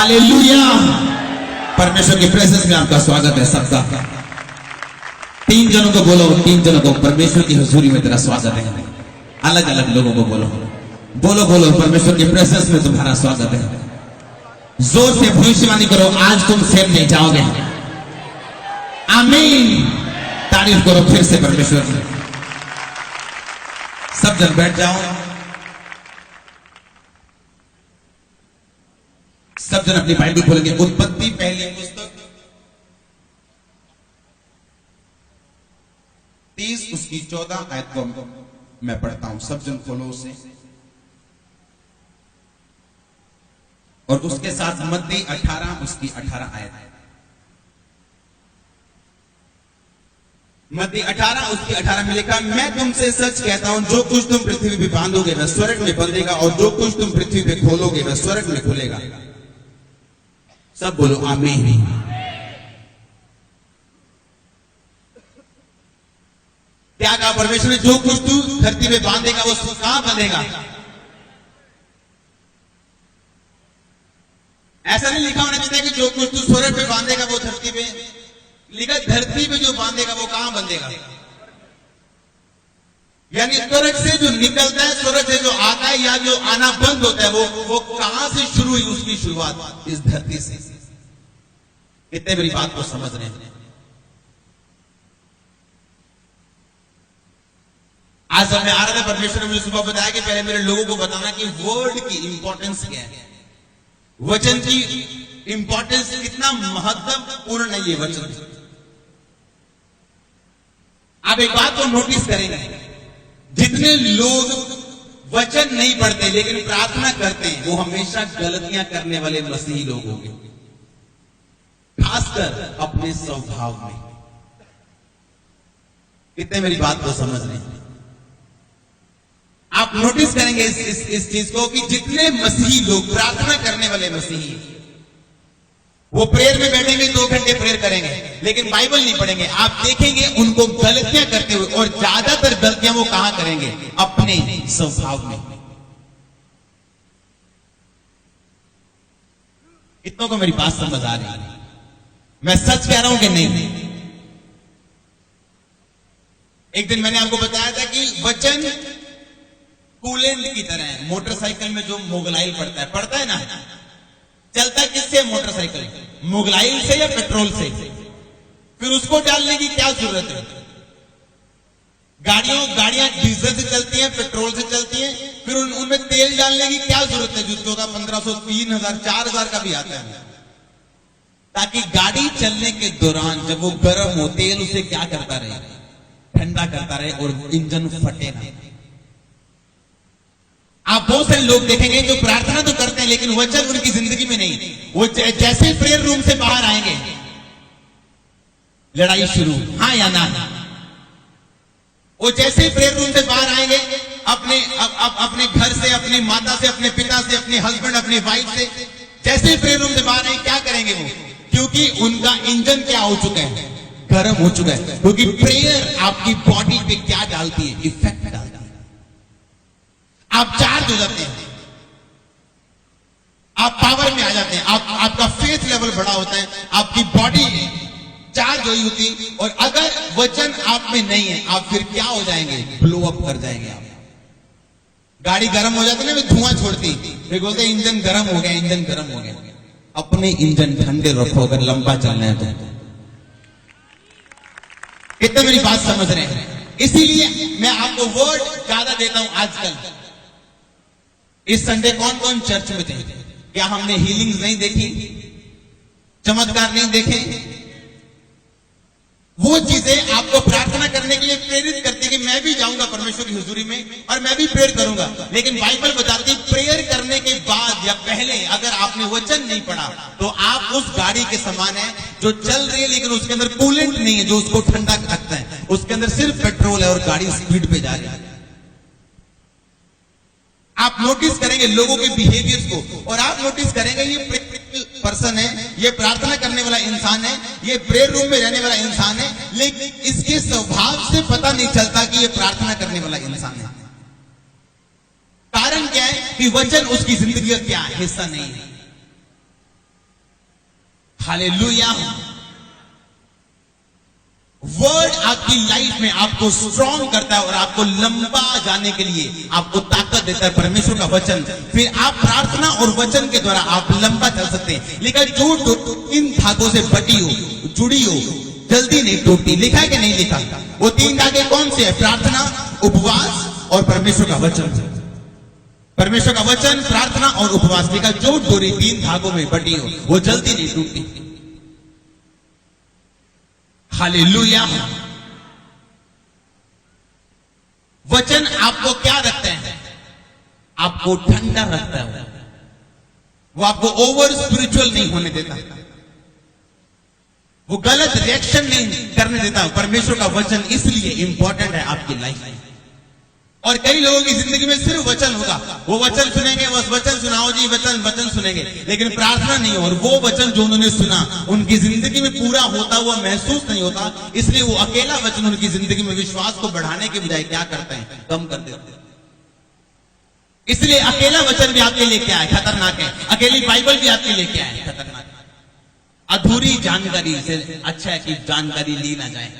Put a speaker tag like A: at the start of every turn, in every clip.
A: Hallelujah. परमेश्वर की presence में आपका स्वागत है सबका। 3 जनों को बोलो, 3 जनों को, परमेश्वर की हुजूरी में तेरा स्वागत है। अलग अलग लोगों को बोलो, बोलो बोलो, परमेश्वर की प्रेजेंस में तुम्हारा स्वागत है। जोर से भविष्यवाणी करो, आज तुम सेम नहीं जाओगे। आमीन। तारीफ करो फिर से परमेश्वर की। सब जन बैठ जाओ। सब जन अपनी बाइबल खोलेंगे। उत्पत्ति पहली पुस्तक 30 उसकी 14 आयत को मैं पढ़ता हूं। सब जन खोलो उसे। और उसके साथ मत्ती 18 उसकी 18 आयत। मत्ती 18 उसकी 18 में लिखा, मैं तुमसे सच कहता हूं, जो कुछ तुम पृथ्वी पे बांधोगे वह स्वर्ग में बंधेगा, और जो कुछ तुम पृथ्वी पे खोलोगे वह स्वर्ग में खुलेगा। सब बोलो आमीन। क्या कहा परमेश्वर ने? जो कुछ तू धरती पे बांधेगा वो कहां बंधेगा? ऐसा नहीं लिखा होना चाहिए कि जो कुछ तू स्वर्ग पे बांधेगा वो धरती पे। लिखा धरती पे जो बांधेगा वो कहां बंधेगा? यानी स्वर्ग से जो निकलता है, स्वर्ग से जो आता है या जो आना बंद होता है, वो कहां से शुरू हुई? उसकी शुरुआत इस धरती से। कितने मेरी बात को समझ रहे हैं? आज जब मैं आ रहा था, परमेश्वर ने मुझे सुबह बताया कि पहले मेरे लोगों को बताना कि वर्ड की इंपॉर्टेंस क्या है, वचन की इंपॉर्टेंस कितना महत्वपूर्ण है ये वचन। आप एक बात को नोटिस करेंगे, जितने लोग वचन नहीं पढ़ते लेकिन प्रार्थना करते हैं, वो हमेशा गलतियां करने वाले मसीही लोग होंगे, खासकर अपने स्वभाव में। कितने मेरी बात को समझ रहे हैं? आप नोटिस करेंगे इस चीज को कि जितने मसीही लोग, प्रार्थना करने वाले मसीही, वो प्रेयर में बैठेंगे, 2 घंटे प्रेयर करेंगे लेकिन बाइबल नहीं पढ़ेंगे। आप देखेंगे उनको गलतियां करते हुए, और ज्यादातर गलतियां वो कहां करेंगे? अपने स्वभाव में। इतनों को मेरी बात समझ आ रही है? मैं सच कह रहा हूं कि नहीं? एक दिन मैंने आपको बताया था कि वचन कूलेंट की तरह है। मोटरसाइकिल में जो मोगलाइल पड़ता है ना, चलता किससे मोटरसाइकिल? मोगलाइल से या पेट्रोल से? फिर उसको डालने की क्या जरूरत है? गाड़ियां डीजल से चलती हैं, पेट्रोल से चलती हैं, फिर उनमें तेल डालने की क्या जरूरत है? जो 1400, 3000, 4000 का भी आता है, ताकि गाड़ी चलने के दौरान जब वो गर्म हो, तेल उसे क्या करता रहे? ठंडा करता रहे और इंजन फटे ना। आप बहुत सारे लोग देखेंगे जो प्रार्थना तो करते हैं लेकिन वचन उनकी जिंदगी में नहीं। वो जैसे प्रेयर रूम से बाहर आएंगे, लड़ाई शुरू, हाँ या ना। वो जैसे प्रेयर रूम से बाहर आएंगे, अपने घर से, अपनी माता से, अपने पिता से, अपने हस्बैंड, अपनी वाइफ से, जैसे प्रेयर रूम से बाहर आएंगे, क्या करेंगे वो? क्योंकि उनका इंजन क्या हो चुका है? गर्म हो चुका है। क्योंकि प्रेयर आपकी बॉडी पे क्या डालती है? इफेक्ट डालती है। आप चार्ज हो जाते हैं, आप पावर में आ जाते हैं, आपका फेथ लेवल बड़ा होता है, आपकी बॉडी चार्ज हुई होती। और अगर वचन आप में नहीं है, आप फिर क्या हो जाएंगे? ब्लो अप कर जाएंगे आप। गाड़ी गर्म हो जाती है ना, धुआं छोड़ती, फिर बोलते इंजन गर्म हो गया, इंजन गर्म हो गया। अपने इंजन ठंडे रखो अगर लंबा चलना है तो। कितने मेरी बात समझ रहे हैं? इसीलिए मैं आपको वर्ड ज्यादा देता हूं आजकल। इस संडे कौन कौन चर्च में थे? क्या हमने हीलिंग्स नहीं देखी? चमत्कार नहीं देखे? वो चीजें आपको प्रार्थना करने के लिए प्रेरित करती है कि मैं भी जाऊंगा परमेश्वर की हुजूरी में और मैं भी प्रेयर करूंगा। लेकिन बाइबल बताती है प्रेयर करने के बाद या पहले अगर आपने वचन नहीं पढ़ा तो आप उस गाड़ी के समान है जो चल रही है लेकिन उसके अंदर कूलेंट नहीं है जो उसको ठंडा रखता है। उसके अंदर सिर्फ पेट्रोल है और गाड़ी स्पीड पे जा रही है। आप नोटिस करेंगे लोगों के बिहेवियर्स को, और आप नोटिस करेंगे ये पर्सन है, ये प्रार्थना करने वाला इंसान है, ये प्रेयर रूम में रहने वाला इंसान है, लेकिन इसके स्वभाव से पता नहीं चलता कि ये प्रार्थना करने वाला इंसान है। कारण क्या है कि वचन उसकी जिंदगी का क्या हिस्सा नहीं है। हालेलुया। वर्ड आपकी लाइफ में आपको स्ट्रॉन्ग करता है और आपको लंबा जाने के लिए आपको ताकत देता है, परमेश्वर का वचन। फिर आप प्रार्थना और वचन के द्वारा आप लंबा चल सकते हैं। लिखा जो इन धागों से बटी हो, जुड़ी हो, जल्दी नहीं टूटती। लिखा है कि नहीं लिखा? वो 3 धागे कौन से है? प्रार्थना, उपवास और परमेश्वर का वचन। परमेश्वर का वचन, प्रार्थना और उपवास। लिखा जो डोरी 3 धागों में बटी हो वो जल्दी नहीं टूटती। हालेलुया। वचन आपको क्या रखते हैं? आपको ठंडा रखता है। वो आपको ओवर स्पिरिचुअल नहीं होने देता, वो गलत रिएक्शन नहीं करने देता। परमेश्वर का वचन इसलिए इंपॉर्टेंट है आपकी लाइफ में। और कई लोगों की जिंदगी में सिर्फ वचन होगा, वो वचन सुनेंगे, बस वचन सुनाओ जी, वचन सुनेंगे, लेकिन प्रार्थना नहीं हो। और वो वचन जो उन्होंने सुना उनकी जिंदगी में पूरा होता हुआ महसूस नहीं होता। इसलिए वो अकेला वचन उनकी जिंदगी में विश्वास को बढ़ाने के बजाय क्या करते हैं? कम कर देते हैं। इसलिए अकेला वचन भी आपके लिए क्या है? खतरनाक है। अकेली बाइबल भी आपके लिए क्या है? खतरनाक है। अधूरी जानकारी से अच्छा है कि जानकारी ली ना जाए,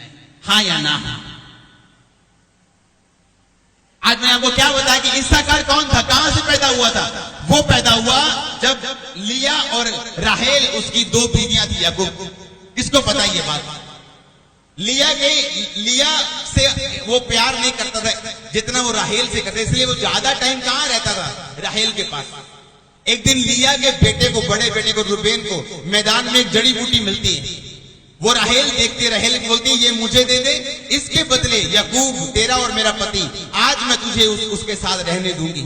A: हाँ या ना। आज मैं आपको क्या बताया कि इस्साकार कौन था, कहां से पैदा हुआ था? वो पैदा हुआ जब लिया और राहेल उसकी 2 बीवियां थी याकूब। किसको पता ये बात? लिया से वो प्यार नहीं करता था जितना वो राहेल से करता, इसलिए वो ज्यादा टाइम कहां रहता था? राहेल के पास। एक दिन लिया के बेटे को, बड़े बेटे को, रूबेन को मैदान में एक जड़ी बूटी मिलती है। वो राहेल देखती है, राहेल बोलती है ये मुझे दे दे, इसके बदले याकूब तेरा और मेरा पति आज मैं तुझे उसके साथ रहने दूंगी।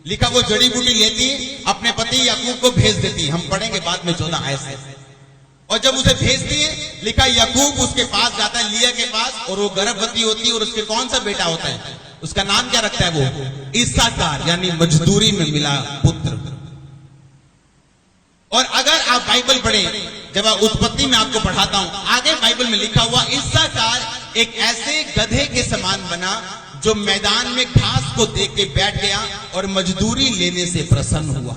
A: लिखा वो जड़ी बूटी लेती है, अपने पति याकूब को भेज देती है। हम पढ़ेंगे बाद में 14 आयत से। और जब उसे भेजती है, लिखा याकूब उसके पास जाता है, लिया के पास, और वो गर्भवती होती है। और उसके कौन सा बेटा होता है? उसका नाम क्या रखता है? वो इस्साकार, यानी मजदूरी में मिला पुत्र। और अगर आप बाइबल पढ़ें, जब आप उत्पत्ति में आपको पढ़ाता हूं, आगे बाइबल में लिखा हुआ इस्साकार एक ऐसे गधे के समान बना जो मैदान में घास को देख के बैठ गया और मजदूरी लेने से प्रसन्न हुआ।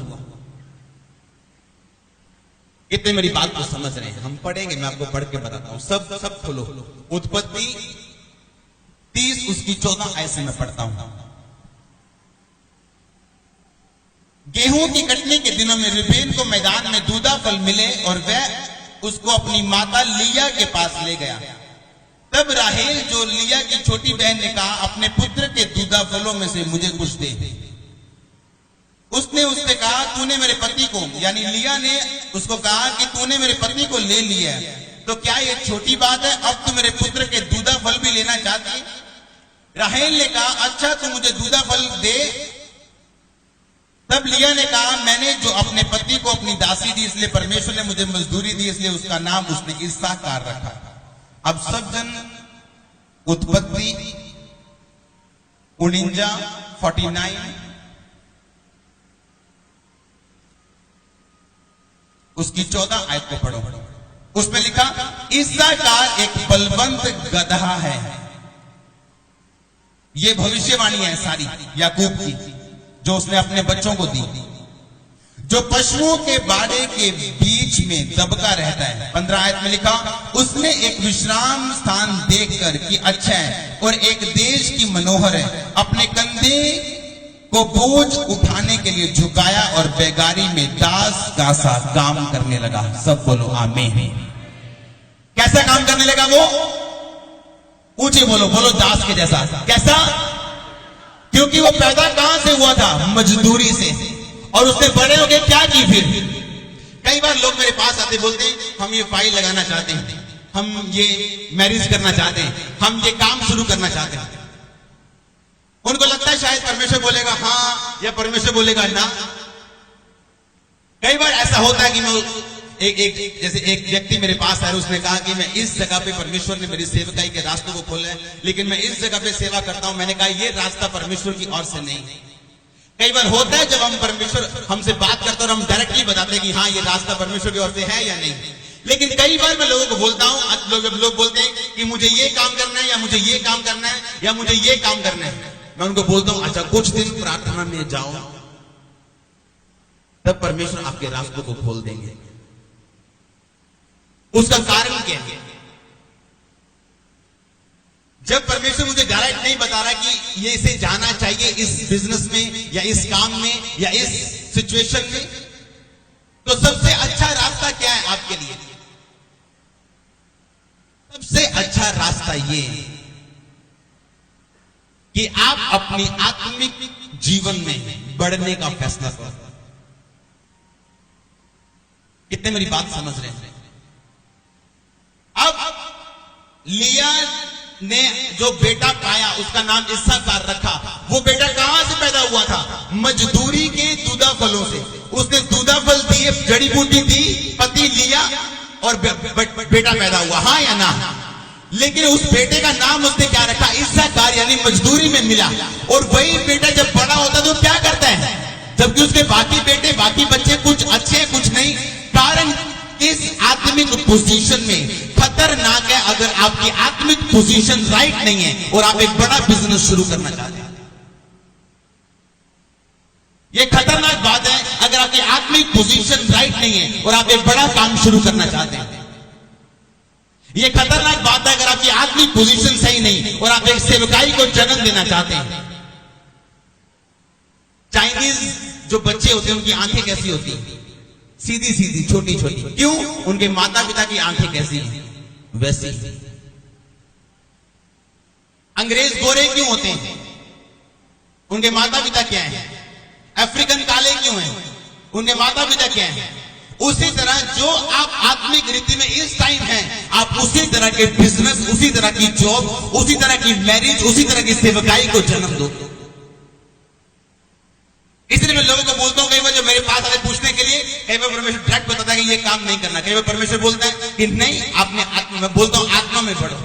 A: कितने मेरी बात को समझ रहे हैं? हम पढ़ेंगे, मैं आपको पढ़ के बताता हूं। सब खोलो उत्पत्ति 30 उसकी 14 आयत से मैं पढ़ता हूं। गेहूं की कटने के दिनों में रूबेन को मैदान में दूधा फल मिले और वह उसको अपनी माता लिया के पास ले गया। तब राहेल जो लिया की छोटी बहन ने कहा अपने पुत्र के दूधा फलों में से मुझे कुछ दे। उसने उससे कहा तूने मेरे पति को, यानी लिया ने उसको कहा कि तूने मेरे पति को ले लिया तो क्या ये छोटी बात है? अब तू मेरे पुत्र के दूधा फल भी लेना चाहती? राहेल ने कहा अच्छा तू मुझे दूधा फल दे। तब लिया ने कहा मैंने जो अपने पति को अपनी दासी दी, इसलिए परमेश्वर ने मुझे मजदूरी दी, इसलिए उसका नाम उसने इस्साकार रखा। अब सब जन उत्पत्ति 49 उसकी 14 आयत को पढ़ो। उसमें लिखा इस्साकार एक बलवंत गधा है। ये भविष्यवाणी है सारी याकूब की जो उसने अपने बच्चों को दी, जो पशुओं के बाड़े के बीच में दबका रहता है। 15 आयत में लिखा उसने एक विश्राम स्थान देखकर कि अच्छा है और एक देश की मनोहर है, अपने कंधे को बोझ उठाने के लिए झुकाया और बेगारी में दास का सा काम करने लगा। सब बोलो आमीन। कैसा काम करने लगा? वो ऊंचे बोलो, बोलो दास के जैसा। कैसा? क्योंकि वो पैदा कहां से हुआ था? मजदूरी से। और उसने बड़े होके क्या की? फिर कई बार लोग मेरे पास आते बोलते हैं हम ये फाइल लगाना चाहते हैं, हम ये मैरिज करना चाहते हैं, हम ये काम शुरू करना चाहते हैं। उनको लगता है शायद परमेश्वर बोलेगा हाँ या परमेश्वर बोलेगा ना। कई बार ऐसा होता है कि मैं जैसे एक व्यक्ति मेरे पास आया, उसने कहा कि मैं इस जगह पे परमेश्वर ने मेरी सेवकाई के रास्तों को खोला है, लेकिन मैं इस जगह पे सेवा करता हूं। मैंने कहा ये रास्ता परमेश्वर की ओर से नहीं। कई बार होता है जब हम परमेश्वर हमसे बात करते और हम डायरेक्टली बताते हैं कि हाँ ये रास्ता परमेश्वर की ओर से है या नहीं। लेकिन कई बार मैं लोगों को बोलता हूं, जब लोग बोलते हैं कि मुझे ये काम करना है या मुझे ये काम करना है या मुझे ये काम करना है, मैं उनको बोलता हूं अच्छा कुछ दिन प्रार्थना में जाओ, तब परमेश्वर आपके रास्तों को खोल देंगे। उसका कारण क्या है? जब परमेश्वर मुझे डायरेक्ट नहीं बता रहा कि ये इसे जाना चाहिए इस बिजनेस में या इस काम में या इस सिचुएशन में, तो सबसे अच्छा रास्ता क्या है आपके लिए? सबसे अच्छा रास्ता ये कि आप अपनी आत्मिक जीवन में बढ़ने का फैसला करो। कितने मेरी बात समझ रहे हैं? अब लिया ने जो बेटा पाया उसका नाम इस्साकार रखा। वो बेटा कहां से पैदा हुआ था? मजदूरी के दूधा फलों से। उसने दूधा फल दिए, जड़ी बूटी दी, पति लिया और बेटा पैदा हुआ, हाँ या ना? लेकिन उस बेटे का नाम उसने क्या रखा? इस्साकार, यानी मजदूरी में मिला। और वही बेटा जब बड़ा होता है तो क्या करता है? जबकि उसके बाकी बेटे, बाकी बच्चे कुछ अच्छे कुछ नहीं। कारण इस आत्मिक पोजीशन में खतरनाक है अगर आपकी आत्मिक पोजीशन राइट नहीं है और आप एक बड़ा बिजनेस शुरू करना चाहते हैं। यह खतरनाक बात है अगर आपकी आत्मिक पोजीशन राइट नहीं है और आप एक बड़ा काम शुरू करना चाहते हैं। यह खतरनाक बात है अगर आपकी आत्मिक पोजीशन सही नहीं और आप एक सेवकाई को जन्म देना चाहते हैं। चाइनीज जो बच्चे होते हैं उनकी आंखें कैसी होती हैं? सीधी सीधी, छोटी छोटी। क्यों? उनके माता पिता की आंखें कैसी हैं? वैसी। अंग्रेज गोरे क्यों होते हैं? उनके माता पिता क्या हैं? अफ्रीकन काले क्यों हैं? उनके माता पिता क्या हैं? उसी तरह जो आप आत्मिक रीति में इस टाइम हैं, आप उसी तरह के बिजनेस, उसी तरह की जॉब, उसी तरह की मैरिज, उसी तरह की सेवकाई को जन्म दो। इसलिए मैं लोगों को बोलता हूं, कई बार जो मेरे पास आते पूछने के लिए, कई बार परमेश्वर डायरेक्ट बताता है कि ये काम नहीं करना। कई बार परमेश्वर बोलता है कि नहीं, आपने आत्मा, मैं बोलता हूं आत्मा में बढ़ो।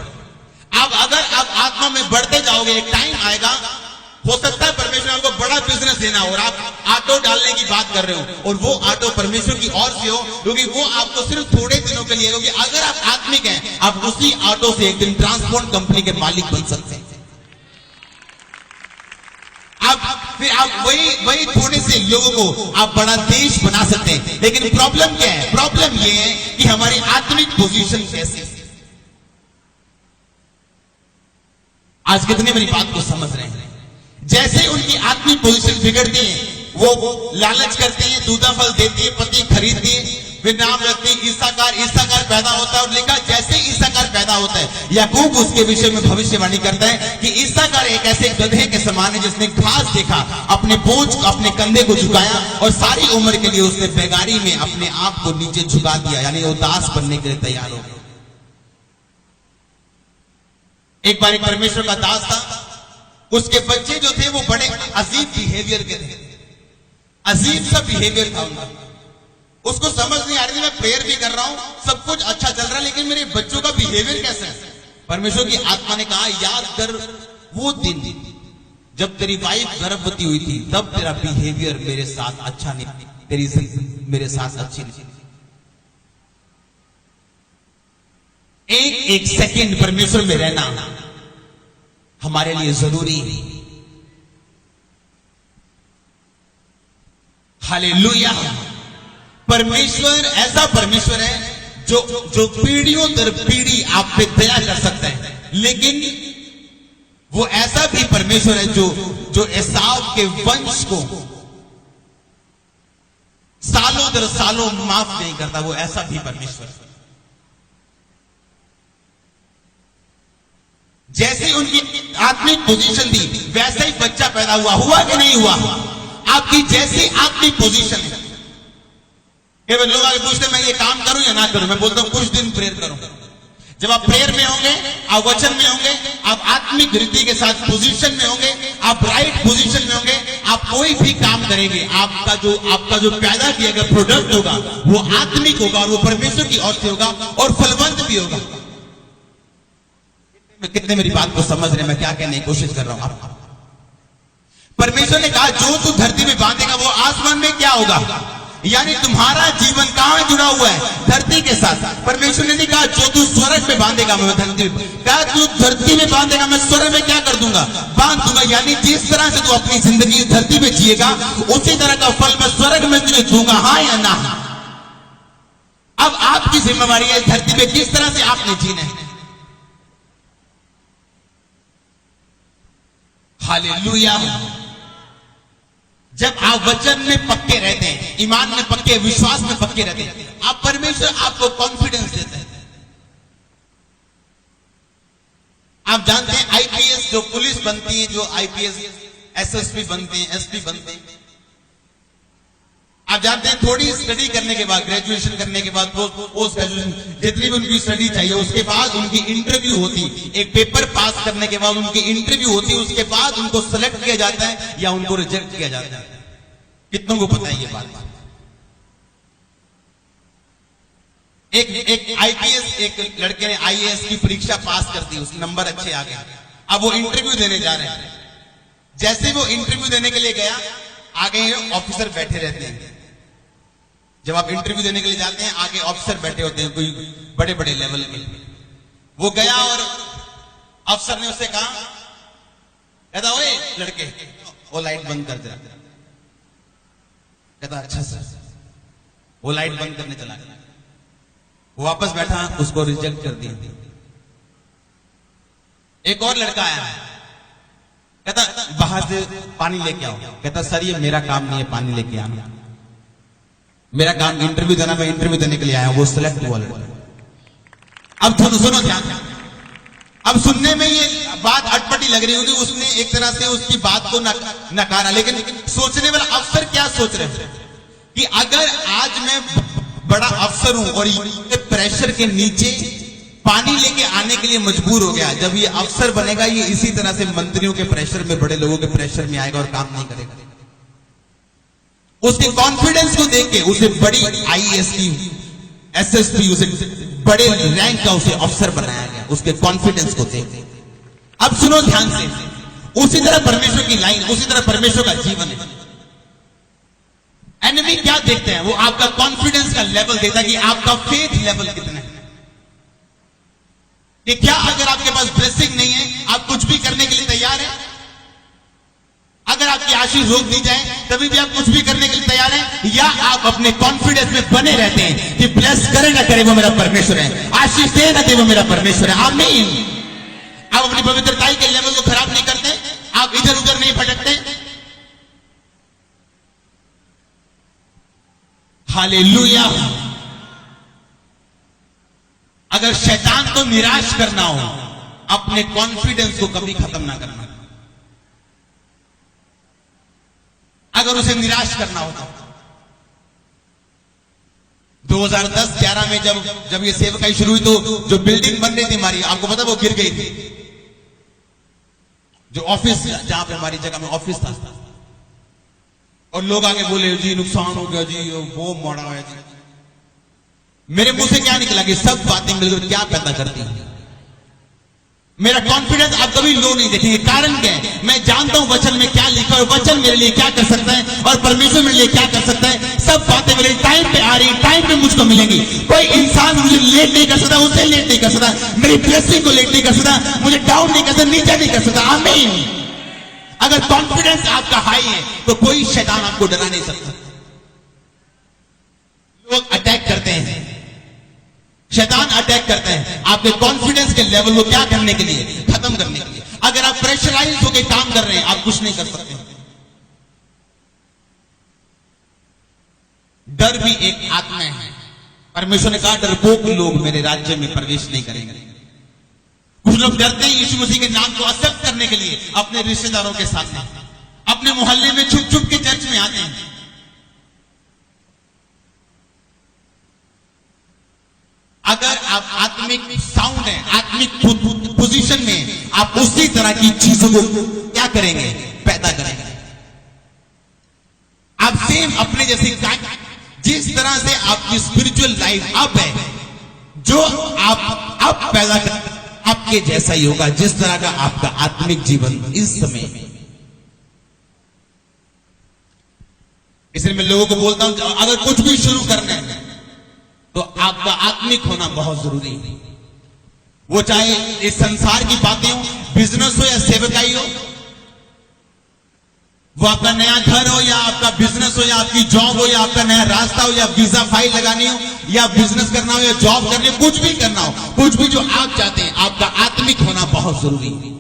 A: अब अगर आप आत्मा में बढ़ते जाओगे, एक टाइम आएगा, हो सकता है परमेश्वर आपको बड़ा बिजनेस देना और आप ऑटो डालने की बात कर रहे हो और वो ऑटो परमेश्वर की ओर से हो, क्योंकि वो आपको सिर्फ थोड़े दिनों के लिए, क्योंकि अगर आप आत्मिक हैं, आप उसी ऑटो से एक दिन ट्रांसपोर्ट कंपनी के मालिक बन सकते हैं। फिर आप वही थोड़े से लोगों को आप बड़ा देश बना सकते हैं। लेकिन प्रॉब्लम क्या है? प्रॉब्लम यह है कि हमारी आत्मिक पोजीशन कैसी है। आज कितने मेरी बात को समझ रहे हैं? जैसे उनकी आत्मिक पोजीशन बिगड़ती है, वो लालच करते हैं, दूधा फल देती है, पति खरीदती है, फिर नाम रखती है इस्साकार। इस्साकार पैदा होता है और लिखा जैसे इस्साकार पैदा होता है, याकूब उसके विषय में भविष्यवाणी करता है कि इस्साकार एक ऐसे गधे के समान है जिसने घास देखा, अपने बोझ, अपने कंधे को झुकाया और सारी उम्र के लिए उसने बेगारी में अपने आप को नीचे झुका दिया, यानी वो दास बनने के लिए तैयार हो गया। एक बार एक परमेश्वर का दास था, उसके बच्चे जो थे वो बड़े अजीब बिहेवियर के थे, अजीब सा बिहेवियर था उनका। उसको समझ नहीं आ रही थी, मैं प्रेयर भी कर रहा हूं, सब कुछ अच्छा चल रहा है, लेकिन मेरे बच्चों का बिहेवियर कैसा है? परमेश्वर की आत्मा ने कहा, याद कर वो दिन जब तेरी वाइफ गर्भवती हुई थी, तब तेरा बिहेवियर मेरे साथ अच्छा नहीं, तेरी मेरे साथ अच्छी नहीं। एक सेकंड परमेश्वर में रहना हमारे लिए जरूरी है। हालेलुया। परमेश्वर ऐसा परमेश्वर है जो पीढ़ियों दर पीढ़ी आप पे दया कर सकता है, लेकिन वो ऐसा भी परमेश्वर है जो एसाव के वंश को सालों दर सालों माफ नहीं करता। वो ऐसा भी परमेश्वर है। जैसे उनकी आत्मिक पोजीशन थी, वैसा ही बच्चा पैदा हुआ कि नहीं हुआ? आपकी जैसी आत्मिक पोजीशन है। केवल लोग आगे पूछते मैं ये काम करूं या ना करूं, मैं बोलता हूं कुछ दिन प्रेयर करो। जब आप प्रेयर में होंगे, आप वचन में होंगे, आप आत्मिक रीति के साथ पोजीशन में होंगे, आप राइट पोजीशन में होंगे, आप कोई भी काम करेंगे, आपका जो पैदा किया गया प्रोडक्ट होगा वो आत्मिक होगा और वो परमेश्वर की ओर से होगा और फलवंत भी होगा। कितने मेरी बात को समझ रहे हैं? मैं क्या कहने की कोशिश कर रहा हूं? परमेश्वर ने कहा जो तू धरती में बांधेगा वो आसमान में क्या होगा, यानी तुम्हारा जीवन कहां जुड़ा हुआ है? धरती के साथ। परमेश्वर ने नहीं कहा जो तू स्वर्ग में बांधेगा मैं धरती में, कहा तू धरती में बांधेगा मैं स्वर्ग में क्या कर दूंगा, बांध दूंगा। यानी जिस तरह से तू अपनी जिंदगी धरती में जिएगा उसी तरह का फल मैं स्वर्ग में तुझे दूंगा, हाँ या ना? अब आपकी आपकी जिम्मेवारी है इस धरती पे किस तरह से आपने जीना है। हालेलुया। जब आप वचन में पक्के रहते हैं, ईमान में पक्के, विश्वास में पक्के रहते हैं, आप परमेश्वर आपको कॉन्फिडेंस देते हैं। आप जानते हैं आईपीएस जो पुलिस बनती है, जो आईपीएस एसएसपी बनते हैं, एसपी बनते हैं, आप जानते हैं थोड़ी स्टडी करने के बाद, ग्रेजुएशन करने के बाद, पोस्ट ग्रेजुएशन जितनी भी उनकी स्टडी चाहिए, उसके बाद उनकी इंटरव्यू होती, एक पेपर पास करने के बाद उनकी इंटरव्यू होती, उसके बाद उनको सेलेक्ट किया जाता है या उनको रिजेक्ट किया जाता है। कितनों को पता है ये बात? एक आईपीएस, एक लड़के ने आईएएस की परीक्षा पास कर दी, उसके नंबर अच्छे आ गए, अब वो इंटरव्यू देने जा रहे हैं। जैसे वो इंटरव्यू देने के लिए गया, आगे ऑफिसर बैठे रहते हैं। जब आप इंटरव्यू देने के लिए जाते हैं, आगे ऑफिसर बैठे होते हैं, कोई बड़े बड़े लेवल के। वो गया और अफसर ने उससे कहा, कहता ओए लड़के, वो लाइट बंद कर दे। कहता अच्छा सर। वो लाइट बंद करने चला गया, वो वापस बैठा, उसको रिजेक्ट कर दिया। एक और लड़का आया, कहता बाहर से पानी लेके आओ। कहता सर ये मेरा काम नहीं है पानी लेके आना, मेरा काम इंटरव्यू देना, मैं इंटरव्यू देने के लिए आया हूं। वो सिलेक्ट हुआ लड़का। अब सुनो ध्यान, अब सुनने में ये बात अटपटी लग रही होगी, उसने एक तरह से उसकी बात को नकारा, लेकिन सोचने वाला अफसर क्या सोच रहे हैं कि अगर आज मैं बड़ा अफसर हूं और ये प्रेशर के नीचे पानी लेके आने के लिए मजबूर हो गया, जब ये अफसर बनेगा ये इसी तरह से मंत्रियों के प्रेशर में, बड़े लोगों के प्रेशर में आएगा और काम नहीं करेगा। उसके कॉन्फिडेंस को देख के उसे बड़ी आईएएस की, एसएसपी, उसे बड़े रैंक का उसे अफसर बनाया गया, उसके कॉन्फिडेंस को देख के। अब सुनो ध्यान से, उसी तरह परमेश्वर की लाइन, उसी तरह परमेश्वर का जीवन है। एनिमी क्या देखते हैं? वो आपका कॉन्फिडेंस का लेवल देखता है कि आपका फेथ लेवल कितना है, कि क्या अगर आपके पास ब्लेसिंग नहीं है, आप कुछ भी करने के लिए तैयार हैं? अगर आपकी आशीष रोक दी जाए तभी भी आप कुछ भी करने के लिए तैयार हैं? या आप अपने कॉन्फिडेंस में बने रहते हैं कि ब्लेस करे ना करे वो मेरा परमेश्वर है, आशीष दे ना दे वो मेरा परमेश्वर है। आमीन। आप अपनी पवित्रता के लेवल को खराब नहीं करते, आप इधर उधर नहीं भटकते। हालेलुया। अगर शैतान को निराश करना हो, अपने कॉन्फिडेंस को कभी खत्म ना करना। अगर उसे निराश करना हो तो 2010-11 में जब ये सेवकाई शुरू हुई, तो जो बिल्डिंग बन रही थी हमारी, आपको पता वो गिर गई थी, जो ऑफिस, जहां पे हमारी जगह में ऑफिस था, और लोग आगे बोले जी नुकसान हो गया जी, वो मोड़ा है जी। मेरे मुंह से क्या निकला कि सब बातें मिलकर क्या पैदा करती हैं। मेरा कॉन्फिडेंस आप कभी लो नहीं देखेंगे। कारण क्या है? मैं जानता हूं वचन में क्या लिखा है, वचन मेरे लिए क्या कर सकता है और परमेश्वर मेरे लिए क्या कर सकता है। सब बातें मेरे टाइम पे आ रही, टाइम पे मुझको मिलेंगी। कोई इंसान मुझे लेट नहीं कर सकता, उसे लेट नहीं कर सकता, मेरी ब्लेसिंग को लेट नहीं कर सकता, मुझे डाउन नहीं कर सकता, नीचे नहीं कर सकता। आमीन। अगर कॉन्फिडेंस आपका हाई है तो कोई शैतान आपको डरा नहीं सकता। लोग अटैक करते हैं, शैतान अटैक करते हैं आपके कॉन्फिडेंस के लेवल को क्या करने के लिए? खत्म करने के लिए। अगर आप प्रेशराइज होकर काम कर रहे हैं, आप कुछ नहीं कर सकते। डर भी एक आत्मा है। परमेश्वर ने कहा डरपोक लोग मेरे राज्य में प्रवेश नहीं करेंगे। कुछ लोग डरते हैं यीशु मसीह के नाम को एक्सेप्ट करने के लिए, अपने रिश्तेदारों के सामने, अपने मोहल्ले में छुप छुप के चर्च में आते हैं। अगर आप आत्मिक साउंड है, आत्मिक पोजीशन में, आप उसी तरह की चीजों को क्या करेंगे? पैदा करेंगे। आप सेम अपने जैसे, जिस तरह से आपकी स्पिरिचुअल लाइफ अब है, जो आप अब पैदा कर, आपके जैसा ही होगा जिस तरह का आपका आत्मिक जीवन इस समय। इसलिए मैं लोगों को बोलता हूं अगर कुछ भी शुरू करना है तो आपका आत्मिक होना बहुत जरूरी है। वो चाहे इस संसार की बातें हो, बिजनेस हो या सेवकाई हो, वो आपका नया घर हो या आपका बिजनेस हो या आपकी जॉब हो या आपका नया रास्ता हो या वीजा फाइल लगानी हो या बिजनेस करना हो या जॉब करनी हो, कुछ भी करना हो, कुछ भी जो आप चाहते हैं, आपका आत्मिक होना बहुत जरूरी है।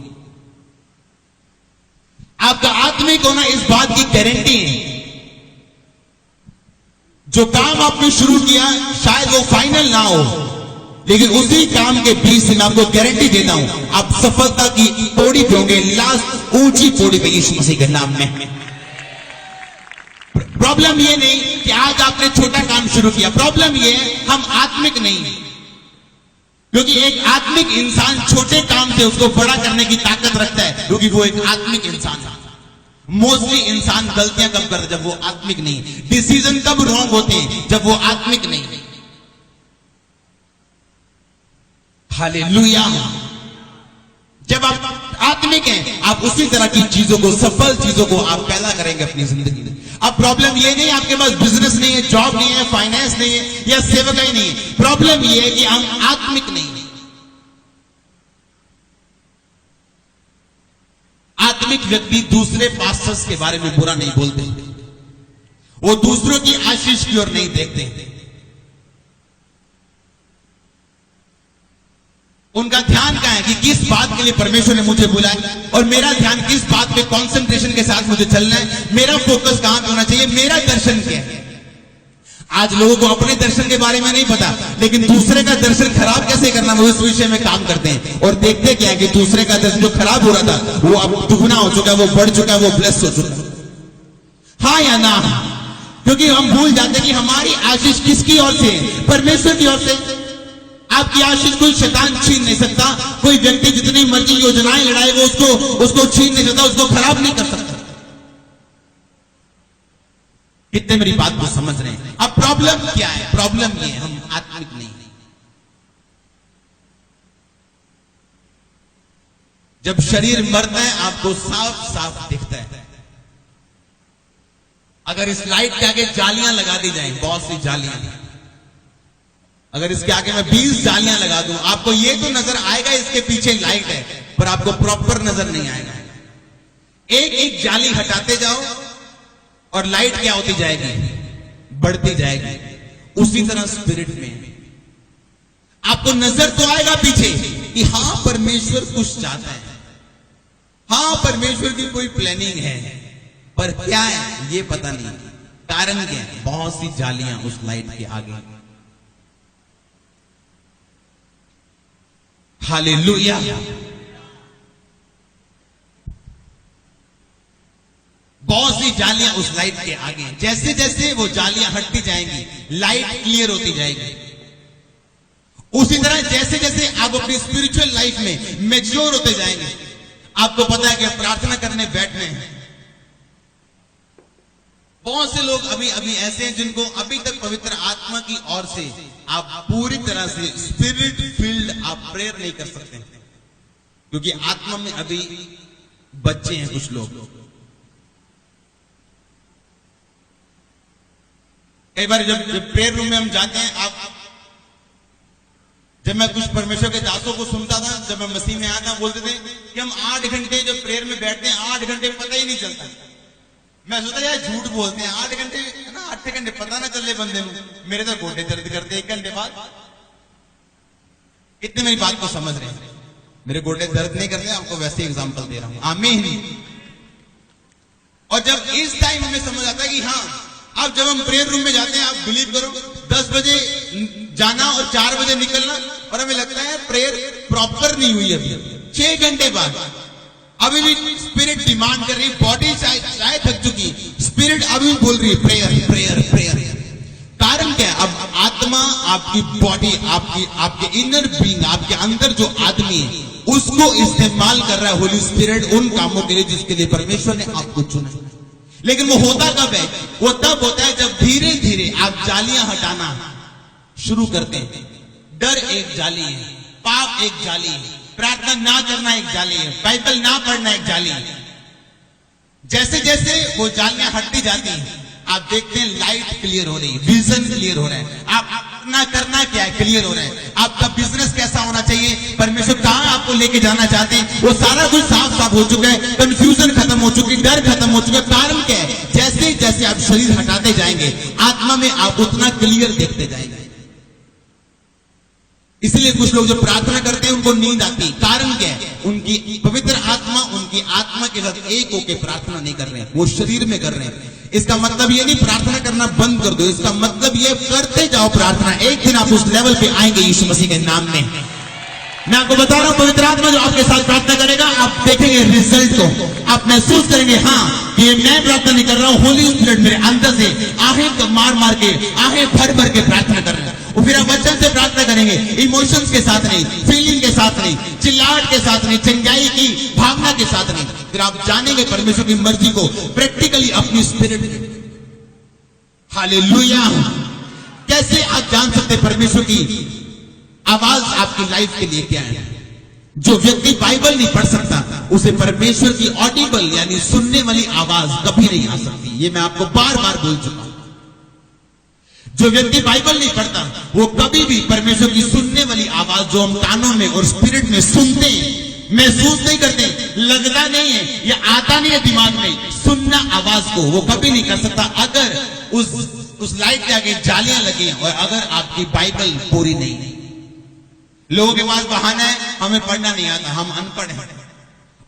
A: आपका आत्मिक होना इस बात की गारंटी है जो काम आपने शुरू किया शायद वो फाइनल ना हो, लेकिन उसी काम के बीच से मैं आपको गारंटी देता हूं आप सफलता की पौड़ी पे होंगे, लास्ट ऊंची पौड़ी पे यीशु मसीह के नाम में। प्रॉब्लम ये नहीं कि आज आपने छोटा काम शुरू किया, प्रॉब्लम ये है हम आत्मिक नहीं, क्योंकि एक आत्मिक इंसान छोटे काम से उसको बड़ा करने की ताकत रखता है, क्योंकि वो एक आत्मिक इंसान है। मोस्टली इंसान गलतियां कब करते जब वो आत्मिक नहीं, डिसीजन कब रॉन्ग होते हैं जब वो आत्मिक नहीं। हालेलुया। जब आप आत्मिक हैं आप उसी तरह की चीजों को, सफल चीजों को आप पैदा करेंगे अपनी जिंदगी में। अब प्रॉब्लम ये नहीं आपके पास बिजनेस नहीं है, जॉब नहीं है, फाइनेंस नहीं है या सेवकाई नहीं है, प्रॉब्लम ये है कि हम आत्मिक नहीं है। आत्मिक व्यक्ति दूसरे पास्टर्स के बारे में बुरा नहीं बोलते, वो दूसरों की आशीष की ओर नहीं देखते, उनका ध्यान क्या है कि किस बात के लिए परमेश्वर ने मुझे बुलाया और मेरा ध्यान किस बात पे कंसंट्रेशन के साथ मुझे चलना है, मेरा फोकस कहां पे होना चाहिए, मेरा दर्शन क्या है। आज लोगों को अपने दर्शन के बारे में नहीं पता, लेकिन दूसरे का दर्शन खराब कैसे करना वो इस विषय में काम करते हैं और देखते क्या है कि दूसरे का दर्शन जो खराब हो रहा था वो अब दुगना हो चुका है, वो बढ़ चुका है, वो ब्लेस हो चुका है। हाँ या ना? क्योंकि हम भूल जाते कि हमारी आशीष किसकी ओर से, परमेश्वर की ओर से। आपकी आशीष कोई शैतान छीन नहीं सकता, कोई व्यक्ति जितनी मर्जी योजनाएं लड़ाए वो उसको छीन नहीं सकता, उसको खराब नहीं कर सकता। कितने मेरी बात को समझ रहे हैं? अब प्रॉब्लम क्या है? प्रॉब्लम ये है हम आत्मिक नहीं। जब शरीर मरता है आपको साफ साफ दिखता है। अगर इस लाइट के आगे जालियां लगा दी जाए, बहुत सी जालियां, अगर इसके आगे मैं 20 जालियां लगा दूं आपको ये तो नजर आएगा इसके पीछे लाइट है, पर आपको प्रॉपर नजर नहीं आएगा। एक एक जाली हटाते जाओ और लाइट क्या होती जाएगी, बढ़ती जाएगी। उसी तरह स्पिरिट में आपको नजर तो आएगा पीछे कि हां परमेश्वर कुछ चाहता है, हां परमेश्वर की कोई प्लानिंग है, पर क्या है ये पता नहीं। कारण क्या है? बहुत सी जालियां उस लाइट के आगे। हालेलुया। बहुत सी जालियां उस लाइट के आगे। जैसे जैसे वो जालियां हटती जाएंगी लाइट क्लियर होती जाएगी। उसी तरह जैसे जैसे आप अपनी स्पिरिचुअल लाइफ में मैच्योर होते जाएंगे, आपको पता है कि प्रार्थना करने बैठने हैं। बहुत से लोग अभी अभी ऐसे हैं जिनको अभी तक पवित्र आत्मा की ओर से आप पूरी तरह से स्पिरिट फील्ड आप प्रेयर नहीं कर सकते, क्योंकि आत्मा में अभी बच्चे हैं कुछ लोग। कई बार जब प्रेयर रूम में हम जाते हैं, जब मैं कुछ परमेश्वर के दासों को सुनता था, जब मैं मसीह में आया था, बोलते थे कि हम 8 घंटे जब प्रेयर में बैठते हैं 8 घंटे पता ही नहीं चलता। मैं सोचता यार झूठ बोलते हैं, 8 घंटे है ना, 8 घंटे पता ना चले बंदे में। मेरे तो गोडे दर्द करते 1 घंटे बाद। कितने मेरी बात को समझ रहे हैं? मेरे गोडे दर्द नहीं करते, आपको वैसे एग्जांपल दे रहा हूं। आमीन। और जब इस टाइम हमें समझ आता है कि हाँ, अब जब हम प्रेयर रूम में जाते हैं, आप बिलीव करो 10 बजे जाना और 4 बजे निकलना, और हमें लगता है प्रेयर प्रॉपर नहीं हुई अभी। 6 घंटे बाद अभी भी स्पिरिट डिमांड कर रही, बॉडी शायद थक चुकी, स्पिरिट अभी बोल रही है प्रेयर प्रेयर प्रेयर। कारण क्या है? अब आत्मा आपकी बॉडी, आपके इनर बीइंग, आपके अंदर जो आदमी है उसको इस्तेमाल कर रहा है होली स्पिरिट उन कामों के लिए जिसके लिए परमेश्वर ने आपको चुना। लेकिन वो होता कब है? वो तब होता है जब धीरे धीरे आप जालियां हटाना शुरू करते हैं। डर एक जाली है, पाप एक जाली है, प्रार्थना ना करना एक जाली है, बाइबल ना पढ़ना एक जाली है। जैसे जैसे वो जालियां हटती जाती हैं, आप देखते हैं लाइट क्लियर हो रही है, विजन क्लियर हो रहा है, आप अपना करना क्या है क्लियर हो रहा है, आपका बिजनेस कैसा होना होना चाहिए, परमेश्वर कहाँ आपको लेके जाना चाहते हैं, वो सारा कुछ साफ साफ हो चुका है। कंफ्यूजन खत्म हो चुकी है, डर खत्म हो चुका है। कारण क्या है? जैसे जैसे आप शरीर हटाते जाएंगे, आत्मा में आप उतना क्लियर देखते जाएंगे। इसलिए कुछ लोग जो प्रार्थना करते हैं उनको नींद आती। कारण क्या है? उनकी पवित्र आत्मा उनकी आत्मा के साथ एक होकर प्रार्थना नहीं कर रहे हैं, वो शरीर में कर रहे हैं। इसका मतलब ये नहीं प्रार्थना करना बंद कर दो, इसका मतलब ये करते जाओ प्रार्थना। एक दिन आप उस लेवल पे आएंगे यीशु मसीह के नाम में। मैं आपको बता रहा हूं, पवित्र आत्मा जो आपके साथ प्रार्थना करेगा, आप देखेंगे रिजल्ट को, आप महसूस करेंगे हाँ कि मैं प्रार्थना नहीं कर रहा हूं, होली स्पिरिट मेरे अंदर से आहें मार मार के, आहें भर भर के प्रार्थना कर रहे हैं। और फिर आप वचन से प्रार्थना करेंगे, इमोशंस के साथ नहीं, फीलिंग के साथ नहीं, चिल्लाहट के साथ नहीं, चंगाई की भावना के साथ नहीं। फिर आप जानेंगे परमेश्वर की मर्जी को प्रैक्टिकली अपनी स्पिरिट में। हालेलुया। कैसे आप जान सकते परमेश्वर की आवाज आपकी लाइफ के लिए क्या है? जो व्यक्ति बाइबल नहीं पढ़ सकता उसे परमेश्वर की ऑडिबल यानी सुनने वाली आवाज कभी नहीं आ सकती। ये मैं आपको बार बार बोल चुका हूं। जो व्यक्ति बाइबल नहीं पढ़ता वो कभी भी परमेश्वर की सुनने वाली आवाज जो हम कानों में और स्पिरिट में सुनते हैं, महसूस नहीं करते, लगता नहीं है या आता नहीं है दिमाग में, सुनना आवाज को वो कभी नहीं कर सकता अगर उस लाइट के आगे जालियां लगी और अगर आपकी बाइबल पूरी नहीं है। लोगों के पास बहाना है, हमें पढ़ना नहीं आता, हम अनपढ़ हैं।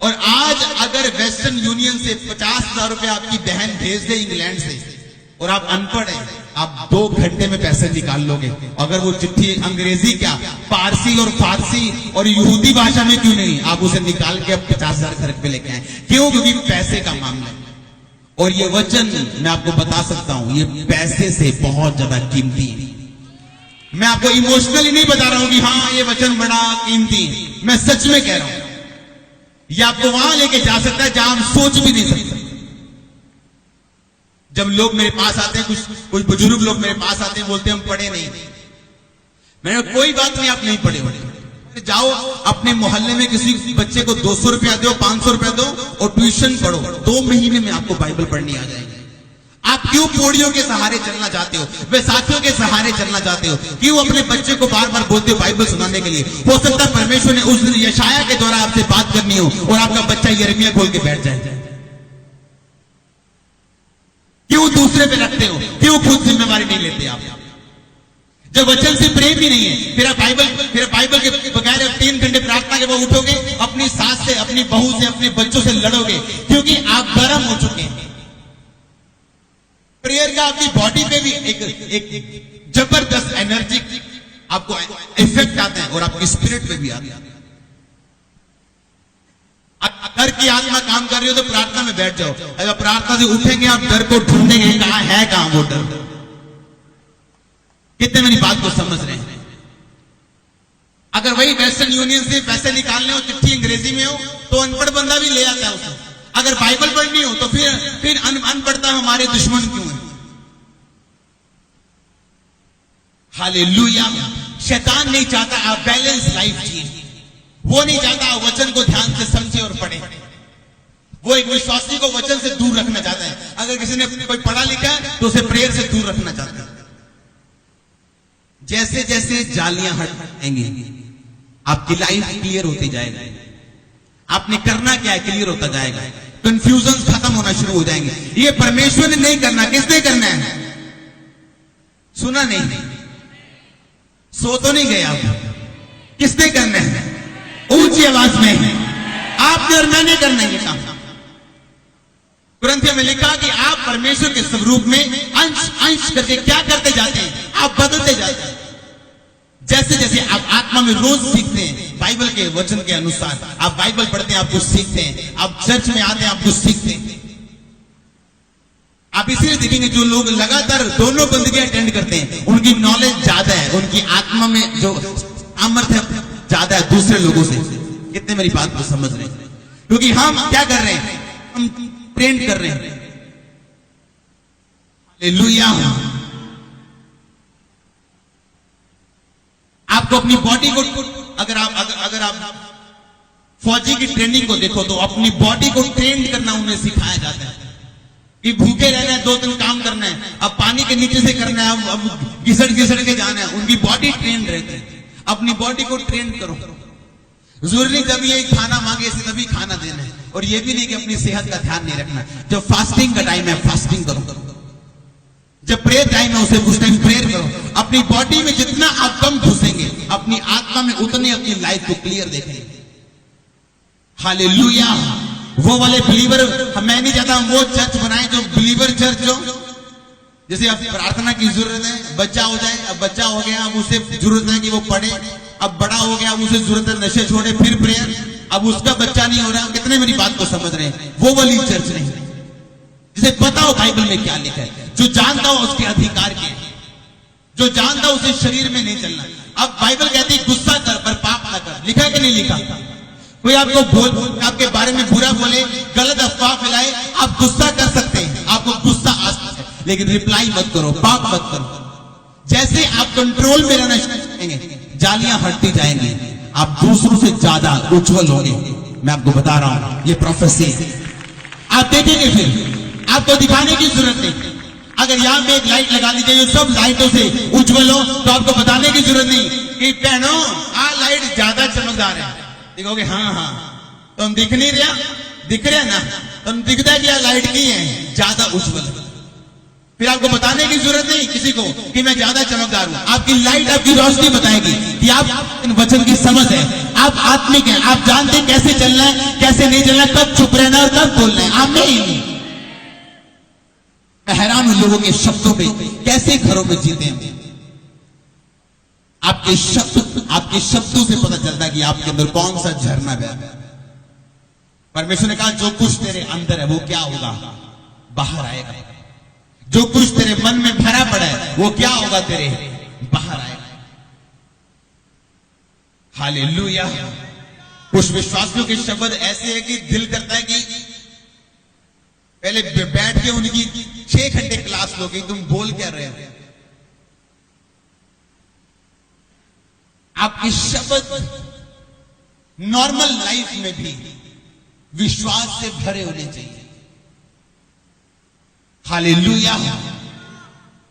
A: और आज अगर वेस्टर्न यूनियन से 50,000 रुपए आपकी बहन भेज दे इंग्लैंड से और आप अनपढ़ हैं, आप 2 घंटे में पैसे निकाल लोगे। अगर वो चिट्ठी अंग्रेजी क्या, पारसी और फारसी और यहूदी भाषा में क्यों नहीं, आप उसे निकाल के अब 50,000 घर पे लेके आए। क्यों? क्योंकि पैसे का मामला है। और ये वचन मैं आपको बता सकता हूं, ये पैसे से बहुत ज्यादा कीमती है। मैं आपको इमोशनली नहीं बता रहा हूं कि हाँ ये वचन बड़ा कीमती है, मैं सच में कह रहा हूं। ये आपको वहां लेके जा सकता है जहां हम सोच भी नहीं सकते। जब लोग मेरे पास आते हैं, कुछ बुजुर्ग लोग मेरे पास आते हैं, बोलते हैं हम पढ़े नहीं। मैंने कोई बात नहीं, आप नहीं पढ़े होंगे, जाओ अपने मोहल्ले में किसी बच्चे को 200 रुपया दो, 500 रुपया दो और ट्यूशन पढ़ो, 2 महीने में आपको बाइबल पढ़नी आ जाएगी। आप क्यों पौड़ियों के सहारे चलना चाहते हो, बैसाखियों के सहारे चलना चाहते हो? क्यों अपने बच्चे को बार बार बोलते हो बाइबल सुनाने के लिए? हो सकता है परमेश्वर ने उस दिन यशाया के द्वारा आपसे बात करनी हो और आपका बच्चा यिर्मयाह खोल के बैठ जाए। क्यों दूसरे पे रखते हो? क्यों खुद जिम्मेवारी नहीं लेते आप? जब वचन से प्रेम ही नहीं है, फिर आप बाइबल के बगैर 3 घंटे प्रार्थना के बाद उठोगे, अपनी सास से, अपनी बहू से, अपने बच्चों से लड़ोगे क्योंकि आप गर्म हो चुके हैं। प्रेयर का आपकी बॉडी पे भी एक जबरदस्त एनर्जी आपको इफेक्ट आता है और आपकी स्पिरिट पे भी आता है। डर की आत्मा काम कर रही हो तो प्रार्थना में बैठ जाओ। अगर प्रार्थना से उठेंगे आप डर को ढूंढेंगे, कहां है, कहां वो डर। कितने मेरी बात को समझ रहे हैं? अगर वही वेस्टर्न यूनियन से पैसे निकालने हो, चिट्ठी अंग्रेजी में हो, तो अनपढ़ बंदा भी ले आता है उसे। अगर बाइबल पढ़नी हो तो फिर अनपढ़ता हमारे दुश्मन क्यों है? हालेलुया। शैतान नहीं चाहता आप बैलेंस लाइफ जिए, वो नहीं चाहता वचन को ध्यान से समझे और पढ़े। वो एक विश्वासी को वचन से दूर रखना चाहता है। अगर किसी ने कोई पढ़ा लिखा है तो उसे प्रेयर से दूर रखना चाहता है। जैसे जैसे जालियां हटेंगी आपकी लाइफ क्लियर होती जाएगी। आपने करना क्या है क्लियर होता जाएगा, कंफ्यूजन खत्म होना शुरू हो जाएंगे। ये परमेश्वर ने नहीं करना, किसने करना है? सुना नहीं? सो तो नहीं गए आप? किसने करना है? ऊंची आवाज में आपने और मैंने करना है ये काम। कुरिन्थियों में लिखा कि आप परमेश्वर के स्वरूप में अंश अंश करके क्या करते जाते हैं? आप बदलते जाते हैं। जैसे जैसे आप आत्मा में रोज सीखते हैं, बाइबल के वचन के अनुसार आप बाइबल पढ़ते हैं, आप कुछ सीखते हैं। आप चर्च में आते हैं, आप कुछ सीखते हैं। आप इसलिए देखेंगे जो लोग लगातार दोनों बंदगियां अटेंड करते हैं, उनकी नॉलेज ज्यादा है, उनकी आत्मा में जो सामर्थ्य ज्यादा है दूसरे लोगों से। कितने मेरी बात को समझ रहे हैं? क्योंकि हम क्या कर रहे हैं? हम ट्रेंड कर रहे हैं। हालेलुया। आपको अपनी बॉडी को, अगर आप फौजी की ट्रेनिंग को देखो तो अपनी बॉडी को ट्रेन करना उन्हें सिखाया जाता है कि भूखे रहना है, 2 दिन काम करना है, अब पानी के नीचे से करना है, अब घिसड़ घिसड़ के जाना है। उनकी बॉडी ट्रेन रहती है। अपनी बॉडी को ट्रेन करो। जरूरी नहीं जब ये खाना मांगे इसे तभी खाना देना है, और ये भी नहीं कि अपनी सेहत का ध्यान नहीं रखना। जब फास्टिंग का टाइम है फास्टिंग करो, जब प्रेयर टाइम है उस टाइम प्रेयर करो। अपनी बॉडी में जितना आप कम घुसेंगे, अपनी आत्मा में उतने अपनी लाइफ को क्लियर देखेंगे। हालेलुया। वो वाले बिलीवर, मैं नहीं चाहता वो चर्च बनाए जो बिलीवर चर्च हो, जैसे अब प्रार्थना की जरूरत है, बच्चा हो जाए, अब बच्चा हो गया, अब उसे जरूरत है कि वो पढ़े, अब बड़ा हो गया, अब उसे जरूरत है नशे छोड़े, फिर प्रेयर, अब उसका बच्चा नहीं हो रहा। कितने मेरी बात को समझ रहे हैं? वो वाली चर्च नहीं, जिसे पता हो बाइबल में क्या लिखा है, जो जानता हो उसके अधिकार के, जो जानता हो उसे शरीर में नहीं चलना। अब बाइबल कहती है गुस्सा कर पर पाप ना कर, लिखा है कि नहीं लिखा? कोई आपको आपके बारे में बुरा बोले, गलत अफवाह फैलाए, आप गुस्सा कर सकते हैं, आपको गुस्सा आ सकता है, लेकिन रिप्लाई मत करो, पाप मत करो। जैसे आप कंट्रोल में रहना शुरू करेंगे, जालियां हटती जाएंगी, आप दूसरों से ज्यादा उज्जवल होंगे। मैं आपको बता रहा हूं, ये प्रोफेसी आप देखेंगे, फिर आपको दिखाने की जरूरत नहीं। अगर यहां पे एक लाइट लगा दी जाए, सब लाइटों से उज्जवल हो, तो आपको बताने की जरूरत नहीं कि बहनों आ लाइट ज्यादा चमकदार है। देखोगे हाँ हाँ, तो हम दिख नहीं रहा, दिख रहा ना, तो हम दिखता है कि लाइट की है ज्यादा उज्जवल। फिर आपको बताने की जरूरत नहीं किसी को कि मैं ज्यादा चमकदार हूं। आपकी लाइट, आपकी रोशनी बताएगी कि आप इन वचन की समझ है, आप आत्मिक हैं, आप जानते हैं कैसे चलना है, कैसे नहीं चलना, कब चुप रहना और कब बोलना है। आमीन। मैं हैरान हूं लोगों के शब्दों पे, कैसे घरों में जीते हैं। आपके शब्दों से पता चलता है कि आपके अंदर कौन सा झरना बह रहा है। परमेश्वर ने कहा जो कुछ तेरे अंदर है वो क्या होगा, बाहर आएगा। जो कुछ तेरे मन में भरा पड़ा है वो क्या होगा, तेरे बाहर आएगा। हालेलुया। कुछ विश्वासियों के शब्द ऐसे है कि दिल करता है कि पहले बैठ के उनकी 6 घंटे क्लास लो कि तुम बोल क्या रहे हो। आपके शब्द नॉर्मल लाइफ में भी विश्वास से भरे होने चाहिए। हालेलुया।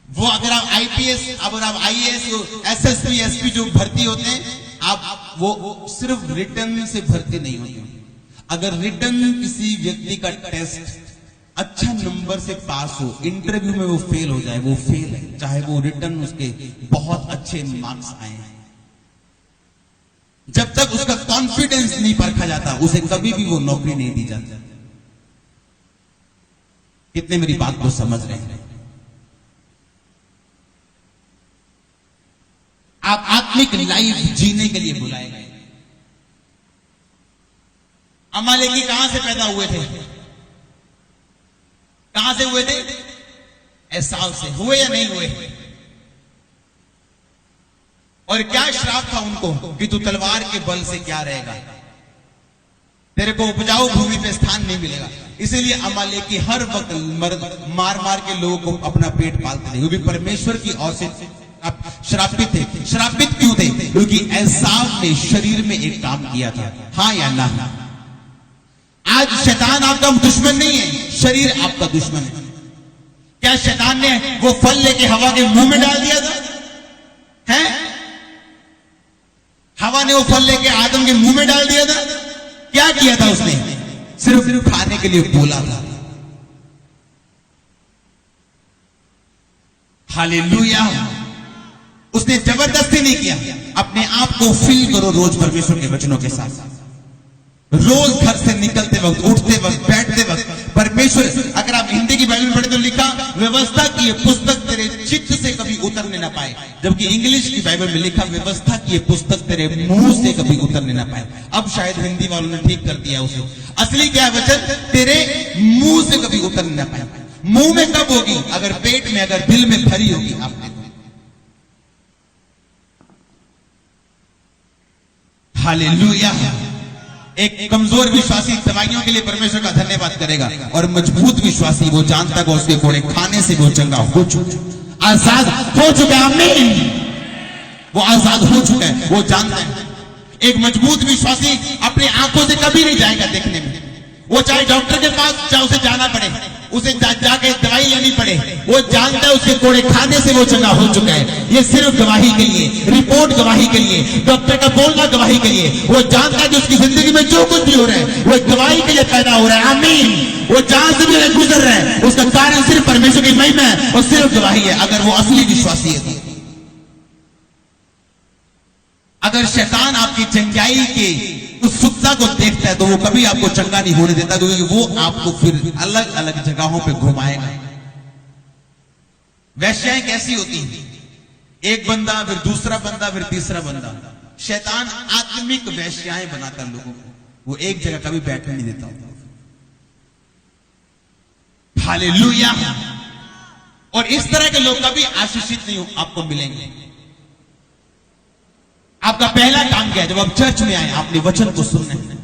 A: वो अगर आप आईपीएस, अगर आप आईएएस, एसएसपी, एसपी जो भर्ती होते हैं, आप वो सिर्फ रिटर्न से भर्ती नहीं होते। अगर रिटर्न किसी व्यक्ति का टेस्ट अच्छा नंबर से पास हो, इंटरव्यू में वो फेल हो जाए, वो फेल है, चाहे वो रिटर्न उसके बहुत अच्छे मार्क्स आए हैं। जब तक उसका कॉन्फिडेंस नहीं परखा जाता, उसे कभी भी वो नौकरी नहीं दी जाती। कितने मेरी बात को समझ रहे हैं? आप आत्मिक लाइफ जीने के लिए बुलाए गए। अमालेकी कहां से पैदा हुए थे? कहां से हुए थे? एसाव से हुए या नहीं हुए? और क्या श्राप था उनको कि तू तलवार के बल से क्या रहेगा, तेरे को उपजाऊ भूमि पे स्थान नहीं मिलेगा। इसीलिए अमालेकी हर वक्त मार मार के लोगों को अपना पेट पालते थे। वो भी परमेश्वर की ओर से श्रापित थे। श्रापित क्यों थे? क्योंकि एसाव ने शरीर में एक काम किया था। हाँ या ना? आज शैतान आपका दुश्मन नहीं है, शरीर आपका दुश्मन है। क्या शैतान ने वो फल लेके हवा के मुंह में डाल दिया था? हैं? हवा ने वो फल लेके आदम के मुंह में डाल दिया था? क्या किया था उसने? सिर्फ खाने के लिए बोला था। हालेलुया। उसने जबरदस्ती नहीं किया। अपने आप को फील करो रोज परमेश्वर के वचनों के साथ। रोज घर से निकलते वक्त, उठते वक्त, बैठते वक्त परमेश्वर, अगर आप हिंदी की बाइबल पढ़े तो लिखा व्यवस्था की ये पुस्तक तेरे चित्त से कभी उतरने ना पाए, जबकि इंग्लिश की बाइबल में लिखा व्यवस्था की ये पुस्तक तेरे मुंह से कभी उतरने ना पाए। अब शायद हिंदी वालों ने ठीक कर दिया उसे। असली क्या है वचन? तेरे मुंह से कभी उतरने ना पाए। मुंह में कब होगी? अगर पेट में, अगर दिल में भरी होगी। आपने हालेलुया। एक कमजोर विश्वासी दवाइयों के लिए परमेश्वर का धन्यवाद करेगा, और मजबूत विश्वासी वो जानता है उसके घोड़े खाने से वो चंगा हो चुका, आजाद हो चुका है। आमीन। वो आजाद हो चुका है, वो जानता है। एक मजबूत विश्वासी अपने आंखों से कभी नहीं जाएगा देखने में, वो चाहे डॉक्टर के पास चाहे उसे जाना पड़े, उसे जाके दवाई लेनी पड़े, वो जानता है उसके कोड़े खाने से वो चंगा हो चुका है। ये सिर्फ गवाही के लिए, रिपोर्ट गवाही के लिए, डॉक्टर का बोलना गवाही के लिए। वो जानता है कि उसकी जिंदगी में जो कुछ भी हो रहा है वो गवाही के लिए पैदा हो रहा है। आमीन। वो जहां से भी गुजर रहा है उसका कारण सिर्फ परमेश्वर की महिमा है और सिर्फ गवाही है, अगर वो असली विश्वासी है। अगर शैतान आपकी चंगाई के उत्सुकता को देखता है तो वो कभी आपको चंगा नहीं होने देता, क्योंकि वो आपको फिर अलग अलग जगहों पे घुमाएगा। वैश्याएं कैसी होती हैं? एक बंदा, फिर दूसरा बंदा, फिर तीसरा बंदा। शैतान आत्मिक वैश्याएं बनाता है लोगों को, वो एक जगह कभी बैठने नहीं देता। हालेलुया। और इस तरह के लोग कभी आशीषित नहीं आपको मिलेंगे। आपका पहला काम क्या है? जब आप चर्च में आए आपने वचन को सुनना है,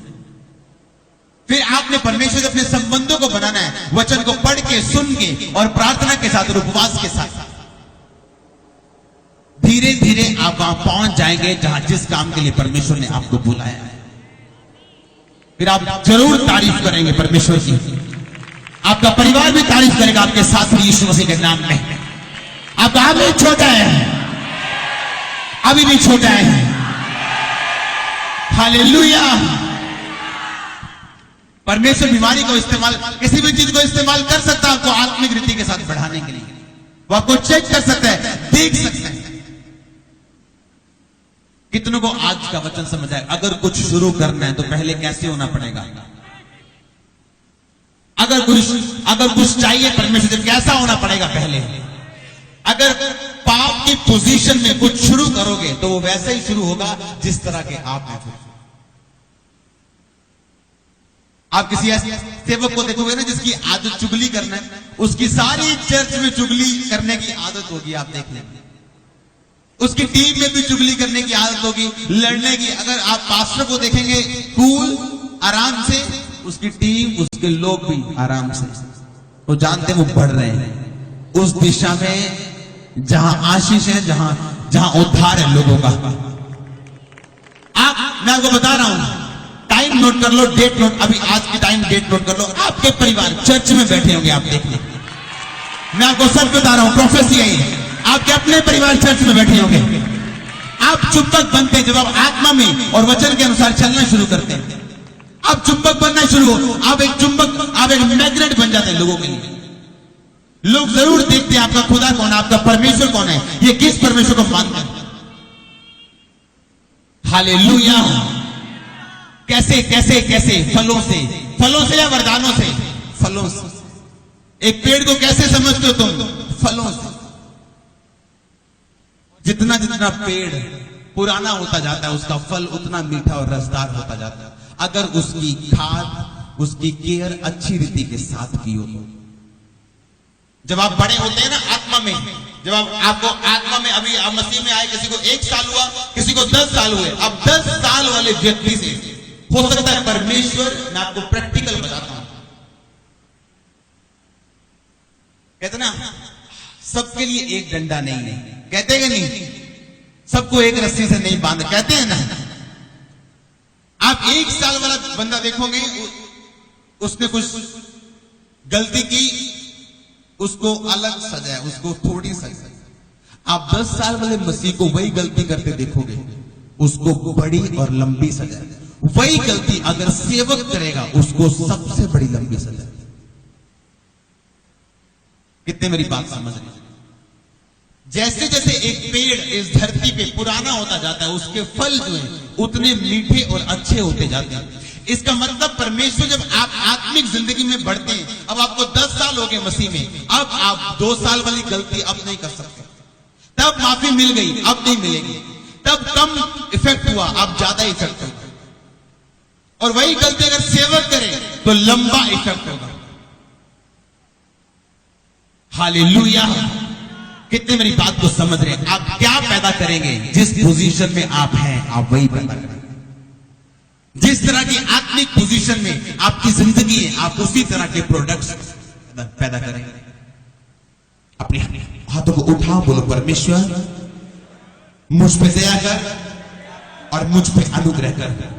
A: फिर आपने परमेश्वर से अपने संबंधों को बनाना है, वचन को पढ़ के, सुन के और प्रार्थना के साथ और उपवास के साथ। धीरे धीरे आप वहां पहुंच जाएंगे जहां जिस काम के लिए परमेश्वर ने आपको बुलाया है। फिर आप जरूर तारीफ करेंगे परमेश्वर की। आपका परिवार भी तारीफ करेगा आपके साथ यीशु मसीह के नाम में। आपका आदमी छोटा है, अभी भी छोटा है। हालेलुया। परमेश्वर बीमारी को इस्तेमाल, किसी भी चीज को इस्तेमाल कर सकता है आपको आत्मिक रीति के साथ बढ़ाने के लिए। वो आपको चेक कर सकता है, देख सकता है। कितनों को आज का वचन समझ आए? अगर कुछ शुरू करना है तो पहले कैसे होना पड़ेगा? अगर कुछ चाहिए परमेश्वर से कैसा होना पड़ेगा पहले? अगर पाप की पोजीशन में कुछ शुरू करोगे तो वो वैसे ही शुरू होगा जिस तरह के आप हैं। आप किसी ऐसे सेवक को देखोगे ना जिसकी आदत चुगली करना है, उसकी सारी चर्च में चुगली करने की आदत होगी, आप देख लेंगे। उसकी टीम में भी चुगली करने की आदत होगी, लड़ने की। अगर आप पास्टर को देखेंगे कूल, आराम से, उसकी टीम, उसके लोग भी आराम से। वो जानते हैं वो बढ़ रहे हैं उस दिशा में जहां आशीष है, जहां उद्धार है लोगों का। मैं आपको बता रहा हूं, टाइम नोट कर लो, डेट नोट, अभी आज की टाइम डेट नोट कर लो। आपके परिवार चर्च में बैठे होंगे, आप देख लें। मैं आपको सच बता रहा हूं, प्रोफेसी है, आपके अपने परिवार चर्च में बैठे होंगे। आप चुंबक बनते हैं जब आप आत्मा में और वचन के अनुसार चलना शुरू करते हैं। आप चुंबक बनना शुरू हो, आप एक मैग्नेट बन जाते हैं लोगों के लिए। लोग जरूर देखते हैं आपका खुदा कौन है, आपका परमेश्वर कौन है, ये किस परमेश्वर को मानते हैं। हालेलुया। कैसे कैसे कैसे? फलों से या वरदानों से? फलों से। एक पेड़ को कैसे समझते हो तुम? फलों से। जितना जितना पेड़ पुराना होता जाता है उसका फल उतना मीठा और रसदार होता जाता है, अगर उसकी खाद, उसकी केयर अच्छी रीति के साथ की हो। जब आप बड़े होते हैं ना आत्मा में, जब आपको आत्मा में, अभी आप मसीह में आए, किसी को 1 साल हुआ, किसी को 10 साल हुए। अब 10 साल वाले व्यक्ति से हो सकता है परमेश्वर, मैं आपको प्रैक्टिकल बताता हूं, कहते ना सबके लिए एक डंडा नहीं है, कहते हैं नहीं, सबको एक रस्सी से नहीं बांध, कहते हैं ना। आप 1 साल वाला बंदा देखोगे, उसने कुछ गलती की, उसको अलग सजाया, उसको थोड़ी सजाया। आप 10 साल वाले मसीह को वही गलती करते देखोगे, उसको बड़ी और लंबी सजाया। वही गलती अगर सेवक करेगा उसको सबसे बड़ी लंबी सजा। कितने मेरी बात समझ रहे हैं? जैसे जैसे एक पेड़ इस धरती पे पुराना होता जाता है, उसके फल जो है उतने मीठे और अच्छे होते जाते हैं। इसका मतलब परमेश्वर, जब आप आत्मिक जिंदगी में बढ़ते हैं, अब आपको 10 साल हो गए मसीह में, अब आप 2 साल वाली गलती अब नहीं कर सकते। तब माफी मिल गई, अब नहीं मिलेगी। तब कम इफेक्ट हुआ, अब ज्यादा इफेक्ट होगा। और वही गलती अगर सेवक करे तो लंबा इफेक्ट होगा। हालेलुया। कितने मेरी बात को समझ रहे हैं? आप क्या पैदा करेंगे? जिस पोजीशन में आप हैं आप वही पैदा करेंगे। जिस तरह की आत्मिक पोजीशन में आपकी जिंदगी है, आप उसी तरह के प्रोडक्ट्स पैदा करेंगे। अपने हाथों को उठाओ, बोलो परमेश्वर मुझ पे दया कर और मुझ पे अनुग्रह कर।